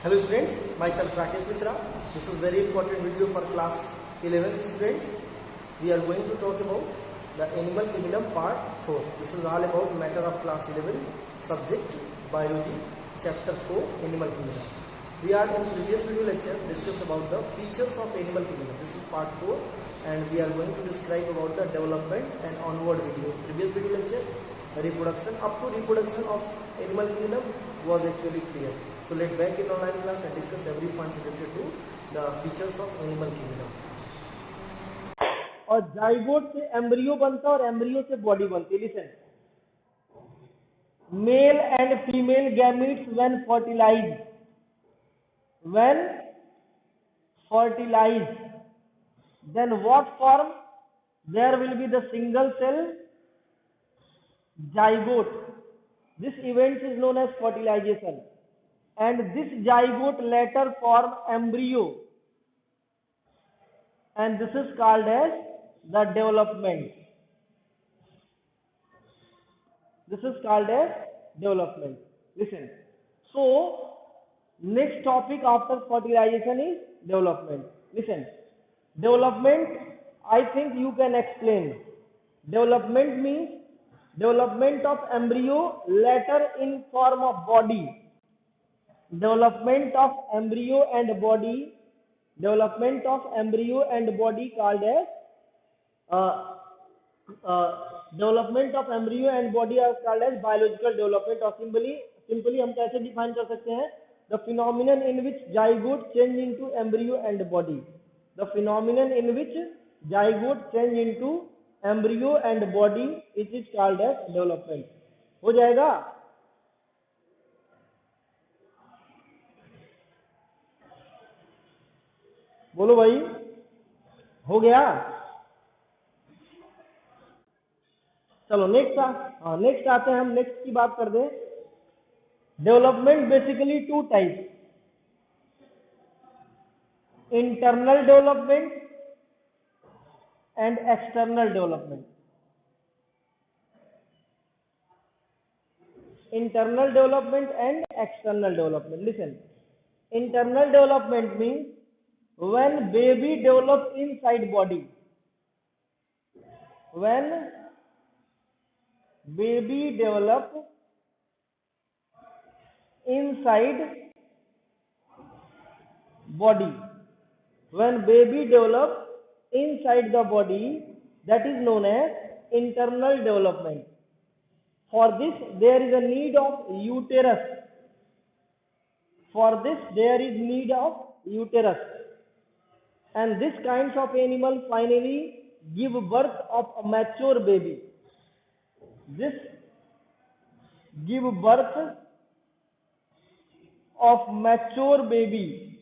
Hello students, myself Rakesh Misra. This is very important video for class 11th students. We are going to talk about the animal kingdom part 4. This is all about matter of class 11 subject biology chapter 4 animal kingdom. We are in previous video lecture discuss about the features of animal kingdom. This is part 4 and we are going to describe about the development and onward video. Previous video lecture reproduction up to reproduction of animal kingdom was actually clear. So let's back in online class and discuss every point related to the features of animal kingdom. और zygote से embryo बनता है और embryo से body बनती है. Listen, male and female gametes when fertilized, then what form? There will be the single cell zygote. This event is known as fertilization, and this zygote later form embryo, and this is called as the development. This is called as development. Listen, so next topic after fertilization is development. Listen, development, I think you can explain. Development means development of embryo later in form of body. Development of embryo and body. Development of embryo and body called as development of embryo and body are called as biological development. और simply हम कैसे define कर सकते हैं? The phenomenon in which zygote change into embryo and body. The phenomenon in which zygote change into embryo and body, it is called as development. हो जाएगा? बोलो भाई, हो गया? चलो नेक्स्ट आते हैं हम. नेक्स्ट की बात कर दें. Development basically two type, internal development and external development. Internal development and external development. Listen, internal development means when baby develops inside body. When baby develops inside body. When baby develops inside the body, that is known as internal development. For this there is a need of uterus. For this there is need of uterus. And this kinds of animal finally give birth of a mature baby. This give birth of mature baby.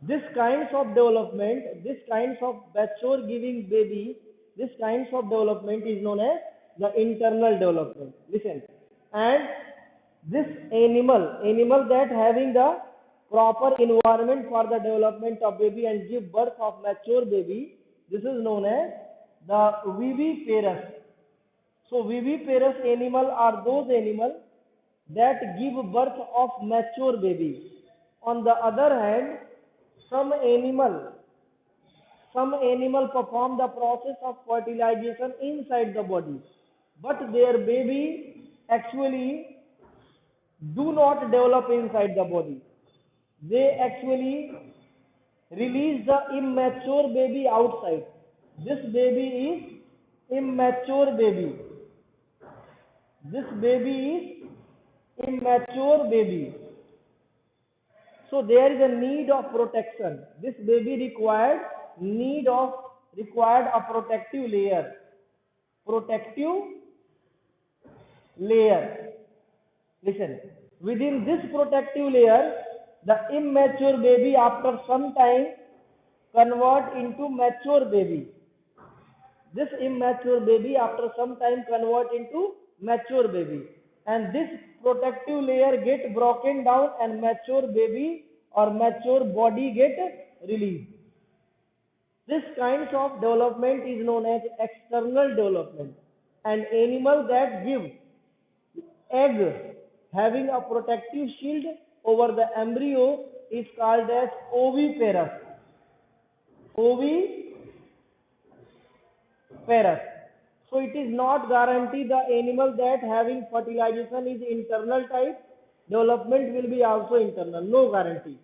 This kinds of development, this kinds of mature giving baby, this kinds of development is known as the internal development. Listen, and this animal that having the proper environment for the development of baby and give birth of mature baby, this is known as the viviparous. So viviparous animal are those animals that give birth of mature baby. On the other hand, some animal perform the process of fertilization inside the body, but their baby actually do not develop inside the body. They actually release the immature baby outside. This baby is immature baby. This baby is immature baby. So there is a need of protection. This baby required a protective layer. Listen, within this protective layer, the immature baby after some time convert into mature baby. This immature baby after some time convert into mature baby, and this protective layer get broken down and mature baby or mature body get released. This kinds of development is known as external development. An animal that give egg having a protective shield over the embryo is called as oviparous. Oviparous. So it is not guarantee the animal that having fertilization is internal type, development will be also internal. No guarantee.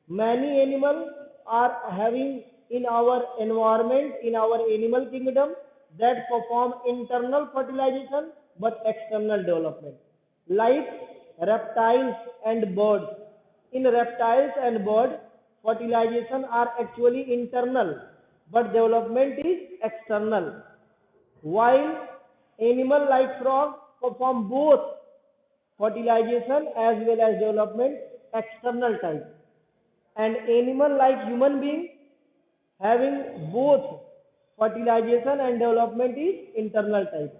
Many animals are having in our environment, in our animal kingdom, that perform internal fertilization but external development, like reptiles and birds. In reptiles and birds, fertilization are actually internal but development is external, while animal like frog perform both fertilization as well as development external type, and animal like human being having both fertilization and development is internal type.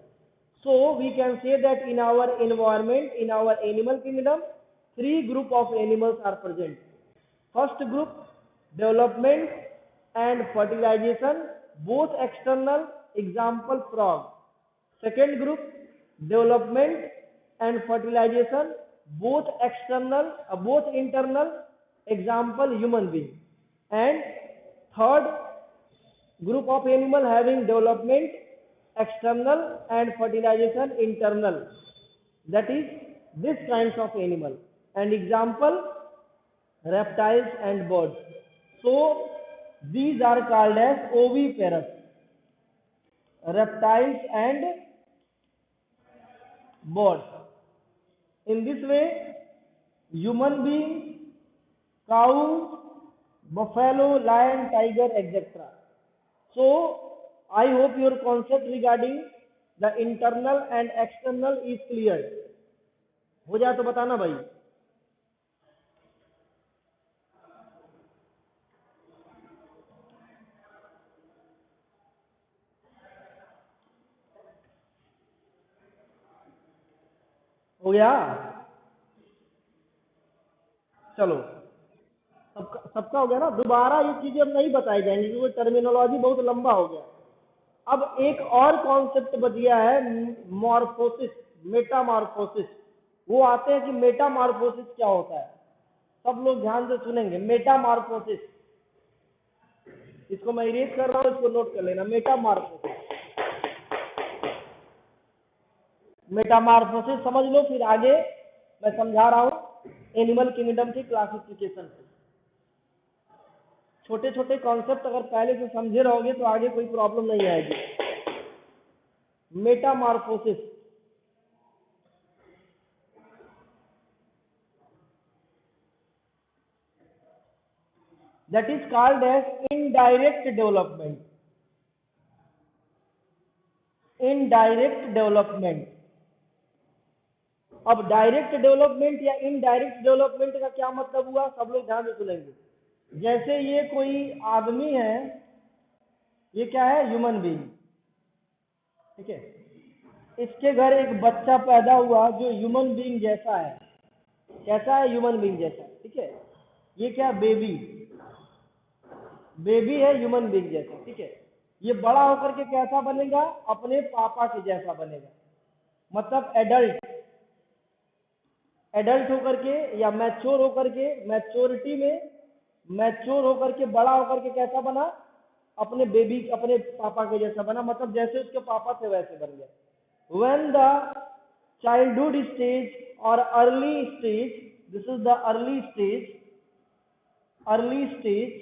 So we can say that in our environment, in our animal kingdom, three group of animals are present. First group, development and fertilization, both external, example frog. Second group, development and fertilization, both external, both internal, example human being. And third group of animal having development external and fertilization internal, that is this kinds of animal, and example reptiles and birds. So these are called as oviparous, reptiles and birds. In this way, human being, cow, buffalo, lion, tiger, etc. So I hope your concept regarding the internal and external is clear. हो जाए तो बताना भाई. हो गया? चलो, सबका हो गया ना. दोबारा ये चीजें अब नहीं बताई जाएंगी क्योंकि टर्मिनोलॉजी बहुत लंबा हो गया. अब एक और कॉन्सेप्ट बच गया है, मॉर्फोसिस, मेटामॉर्फोसिस. वो आते हैं कि मेटामॉर्फोसिस क्या होता है. सब लोग ध्यान से सुनेंगे. मेटामॉर्फोसिस, इसको मैं इरेज कर रहा हूँ, इसको नोट कर लेना. मेटामॉर्फोसिस, मेटामॉर्फोसिस समझ लो, फिर आगे मैं समझा रहा हूँ एनिमल किंगडम की क्लासिफिकेशन से. छोटे छोटे कॉन्सेप्ट अगर पहले से समझे रहोगे तो आगे कोई प्रॉब्लम नहीं आएगी. Metamorphosis, that is called as indirect development. Indirect development. अब डायरेक्ट डेवलपमेंट या इनडायरेक्ट डेवलपमेंट का क्या मतलब हुआ, सब लोग ध्यान से सुनेंगे. जैसे ये कोई आदमी है, ये क्या है, ह्यूमन बीइंग, ठीक है. इसके घर एक बच्चा पैदा हुआ जो ह्यूमन बीइंग जैसा है. कैसा है, ह्यूमन बीइंग जैसा, ठीक है. ये क्या, बेबी, बेबी है ह्यूमन बीइंग जैसा, ठीक है. ये बड़ा होकर के कैसा बनेगा, अपने पापा के जैसा बनेगा, मतलब एडल्ट, एडल्ट होकर के या मैच्योर होकर के, मैच्योरिटी में मैच्योर होकर के बड़ा होकर के कैसा बना, अपने बेबी, अपने पापा के जैसा बना, मतलब जैसे उसके पापा थे वैसे बन गया. व्हेन द चाइल्डहुड स्टेज और early stage, this is the early stage, early stage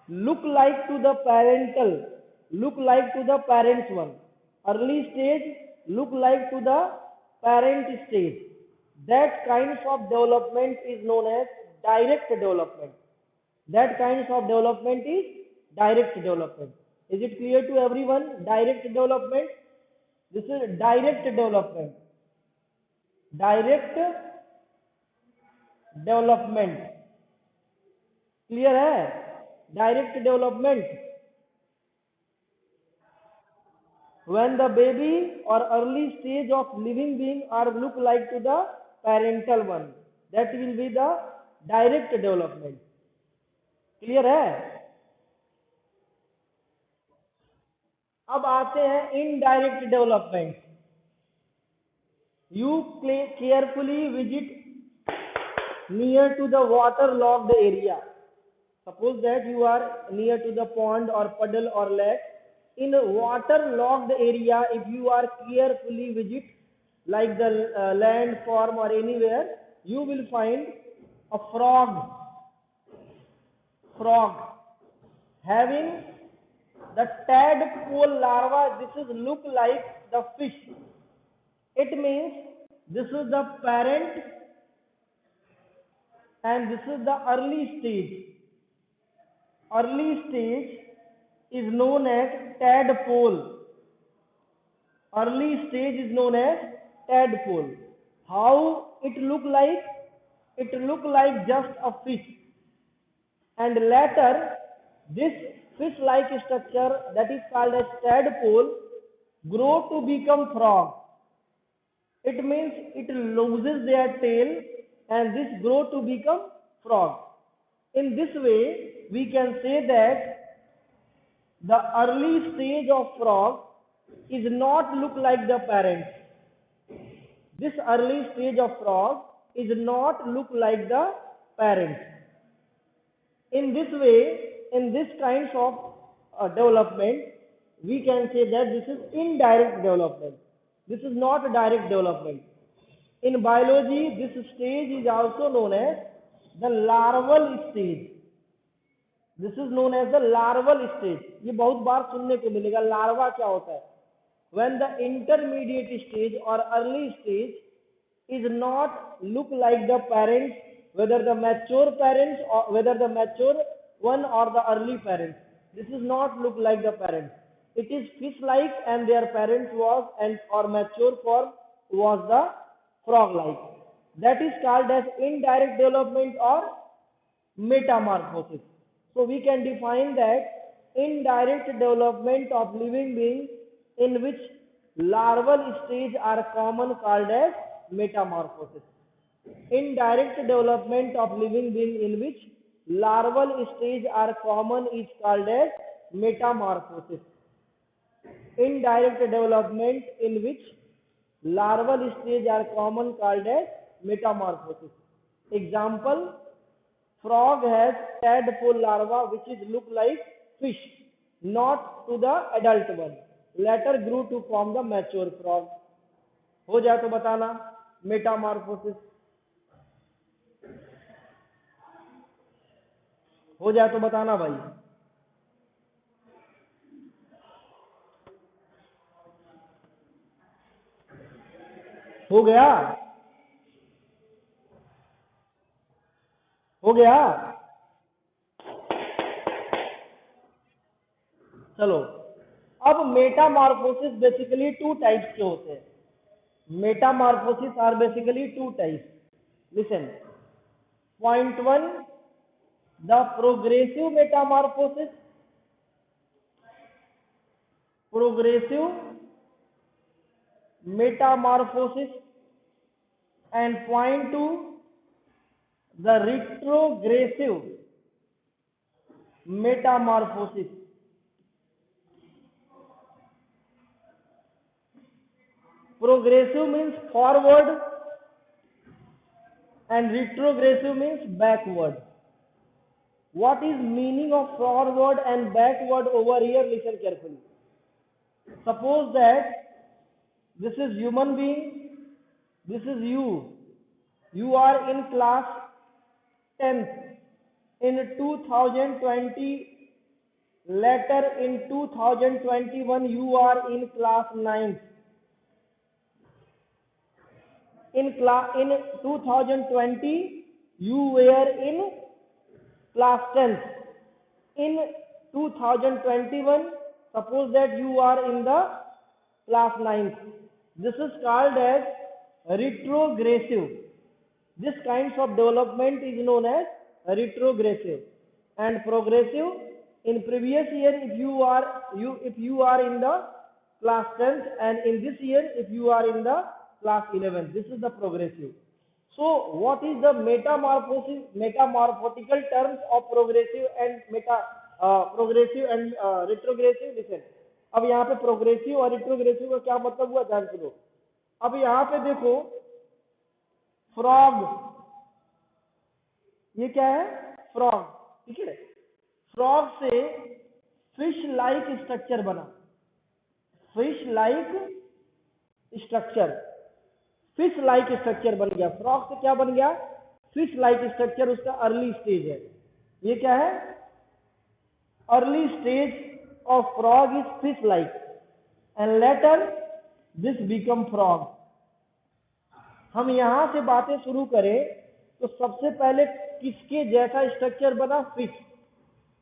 look like to the parental, look like to the parents one. Early stage look like to the parent stage. That kinds of development is known as direct development. That kinds of development is direct development. Is it clear to everyone? Direct development. This is direct development. Direct development. Clear है? Direct development, when the baby or early stage of living being are look like to the parental one, that will be the direct development. Clear है? अब आते हैं indirect development. You carefully visit near to the waterlogged area. Suppose that you are near to the pond or puddle or lake. In a waterlogged area, if you are carefully visit, like the land, farm or anywhere, you will find a frog having the tadpole larva. This is look like the fish. It means this is the parent and this is the early stage. Early stage is known as tadpole. Early stage is known as tadpole. How it look like? It look like just a fish. And later this fish-like structure that is called as tadpole grow to become frog. It means it loses their tail and this grow to become frog. In this way, we can say that the early stage of frog is not look like the parent. This early stage of frog is not look like the parent. In this way, in this kinds of development, we can say that this is indirect development. This is not a direct development. In biology, this stage is also known as the larval stage. This is known as the larval stage. ये बहुत बार सुनने को मिलेगा, larva क्या होता है? When the intermediate stage or early stage is not look like the parents, whether the mature parents or whether the mature one or the early parents. This is not look like the parents. It is fish-like and their parents was and or mature form was the frog-like. That is called as indirect development or metamorphosis. So we can define that indirect development of living beings in which larval stage are common called as metamorphosis. Indirect development of living being in which larval stage are common is called as metamorphosis. Indirect development in which larval stage are common called as metamorphosis. Example, frog has tadpole larva which is look like fish, not to the adult one. Later grew to form the mature frog. हो जाए तो बताना Metamorphosis. हो जाए तो बताना भाई. हो गया? हो गया? चलो, अब मेटामॉर्फोसिस बेसिकली टू टाइप्स के होते हैं. Metamorphosis are basically two types. Listen. Point 1, the progressive metamorphosis. Progressive metamorphosis. And point 2, the retrogressive metamorphosis. Progressive means forward and retrogressive means backward. What is meaning of forward and backward over here? Listen carefully. Suppose that this is human being, this is you. You are in class 10th in 2020. Later in 2021 you are in class 9th. In 2020 you were in class 10th. In 2021 suppose that you are in the class 9th. This is called as retrogressive. This kinds of development is known as retrogressive. And progressive, in previous year if you are in the class 10th, and in this year if you are in the class 11th, this is the progressive. So what is the metamorphosis, metamorphotical terms of progressive and retrogressive? Listen, अब यहाँ पे progressive और retrogressive का क्या मतलब हुआ, ध्यान सुनो. अब यहाँ पे देखो फ्रॉग, ये क्या है? फ्रॉग, ठीक है। फ्रॉग से फिश लाइक स्ट्रक्चर बना, fish like structure, fish like structure बन गया। फ्रॉग से क्या बन गया? फिश लाइक स्ट्रक्चर, उसका अर्ली स्टेज है। ये क्या है? Early stage of frog is fish like and later this become frog. हम यहां से बातें शुरू करें तो सबसे पहले किसके जैसा स्ट्रक्चर बना? फिश।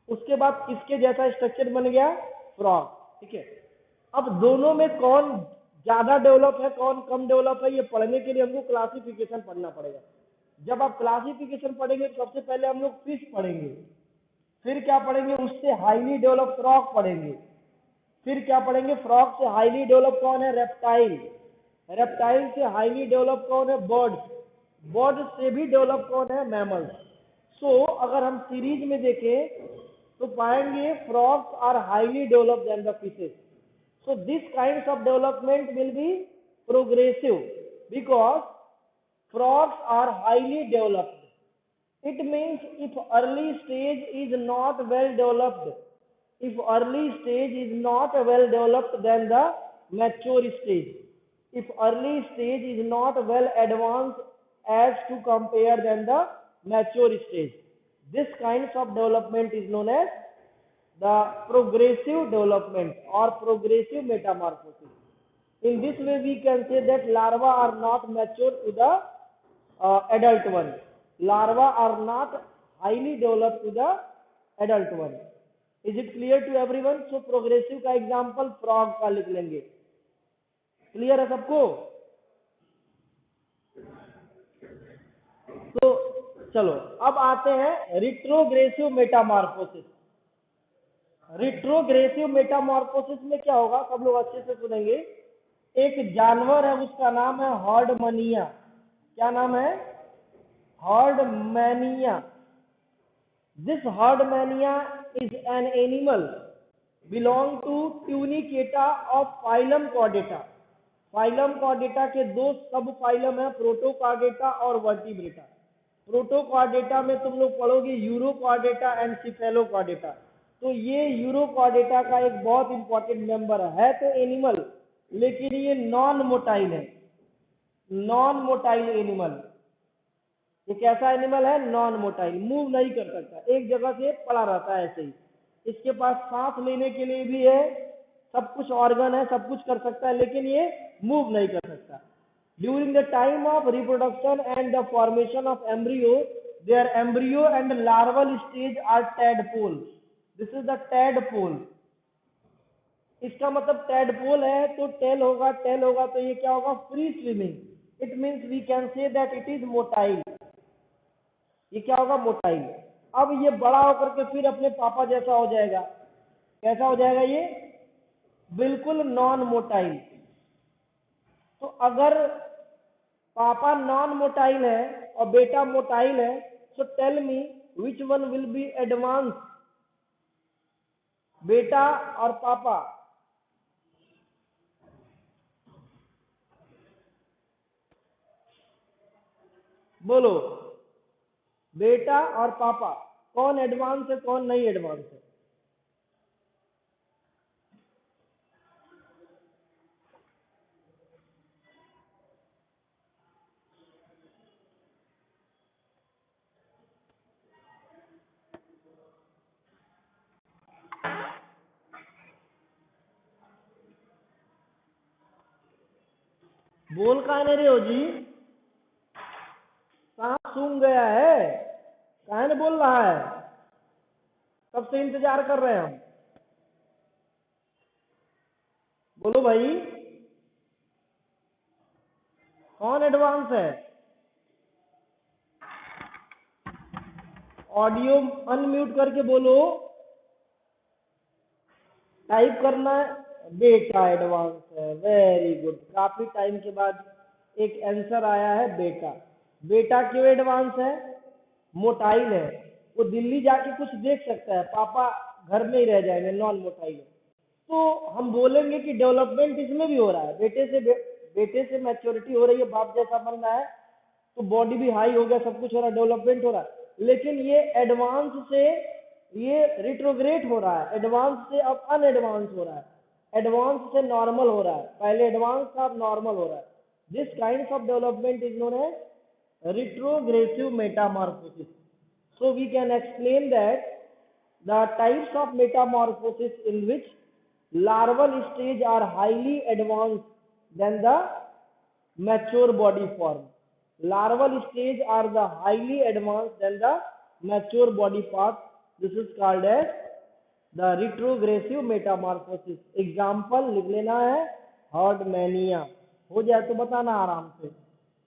उसके बाद किसके जैसा स्ट्रक्चर बन गया? फ्रॉग, ठीक है। अब दोनों में कौन ज्यादा डेवलप है, कौन कम डेवलप है, ये पढ़ने के लिए हमको क्लासिफिकेशन पढ़ना पड़ेगा। जब आप क्लासिफिकेशन पढ़ेंगे तो सबसे पहले हम लोग फिश पढ़ेंगे, फिर क्या पढ़ेंगे? उससे हाईली डेवलप फ्रॉग पढ़ेंगे, फिर क्या पढ़ेंगे? फ्रॉग से हाईली डेवलप कौन है? रेप्टाइल, रेप्टाइल से हाईली डेवलप कौन है? बर्ड्स, बर्ड्स से भी डेवलप कौन है? मैमल्स। सो अगर हम सीरीज में देखें तो पाएंगे frogs are highly developed than the fishes. So this kinds of development will be progressive because frogs are highly developed. It means if early stage is not well developed, if early stage is not well developed than the mature stage, if early stage is not well advanced as to compare than the mature stage, this kinds of development is known as the progressive development or progressive metamorphosis. In this way we can say that larvae are not mature to the adult one, larvae are not highly developed to the adult one. Is it clear to everyone? So progressive का example frog का लिख लेंगे। Clear है सबको? तो चलो अब आते हैं रिट्रोग्रेसिव मेटामॉर्फोसिस। रिट्रोग्रेसिव मेटामॉर्फोसिस में क्या होगा? सब लोग अच्छे से सुनेंगे। एक जानवर है, उसका नाम है हॉर्डमैनिया। क्या नाम है? Herdmania. This Herdmania is an animal belong to Tunicata of phylum Chordata. Phylum Chordata के दो सब फाइलम है, प्रोटोकॉर्डेटा और वर्टिब्रेटा। प्रोटोकॉर्डेटा में तुम लोग पढ़ोगे यूरोकॉर्डेटा एंड सिफेलोकॉर्डेटा। तो ये यूरोकॉर्डेटा का एक बहुत इंपॉर्टेंट मेंबर है तो एनिमल, लेकिन ये नॉन मोटाइल है, नॉन मोटाइल एनिमल। ये कैसा एनिमल है? नॉन मोटाइल, मूव नहीं कर सकता, एक जगह से पड़ा रहता है ऐसे ही। इसके पास सांस लेने के लिए भी है, सब कुछ ऑर्गन है, सब कुछ कर सकता है, लेकिन ये मूव नहीं कर सकता। During the time of reproduction and the formation of embryo, their embryo and larval stage are tadpole. This is the tadpole. इसका मतलब टैडपोल है तो टेल होगा, टेल होगा तो ये क्या होगा? Free swimming. It means we can say that it is motile. ये क्या होगा? मोटाइल। अब ये बड़ा होकर के फिर अपने पापा जैसा हो जाएगा। कैसा हो जाएगा ये? बिल्कुल नॉन मोटाइल। तो अगर पापा नॉन मोटाइल है और बेटा मोटाइल है, so tell me which one will be advance? बेटा और पापा। बोलो, बेटा और पापा कौन एडवांस है, कौन नहीं एडवांस है? बोल कहा नहीं रहे हो जी? सांप सूंघ गया है, कहा नहीं बोल रहा है? कब से इंतजार कर रहे हैं हम। बोलो भाई, कौन एडवांस है? ऑडियो अनम्यूट करके बोलो, टाइप करना है। बेटा एडवांस है, वेरी गुड। काफी टाइम के बाद एक आंसर आया है, बेटा। बेटा क्यों एडवांस है? मोटाइल है, वो दिल्ली जाके कुछ देख सकता है, पापा घर में ही रह जाएंगे, नॉन मोटाइल है। तो हम बोलेंगे कि डेवलपमेंट इसमें भी हो रहा है, बेटे से बेटे से मैच्योरिटी हो रही है, बाप जैसा बन रहा है, तो बॉडी भी हाई हो गया, सब कुछ हो रहा है, डेवलपमेंट हो रहा है, लेकिन ये एडवांस से ये रिट्रोग्रेड हो रहा है, एडवांस से अब अनएडवांस हो रहा है, एडवांस से नॉर्मल हो रहा है, पहले एडवांस था अब नॉर्मल हो रहा है. This kind of development is known as retrogressive metamorphosis. So we can explain that the types of metamorphosis in which larval stage are highly advanced than the mature body form. Larval stage are the highly advanced than the mature body part. This is called as the retrogressive metamorphosis. Example लिख लेना है, herdmania. हो जाए तो बताना आराम से.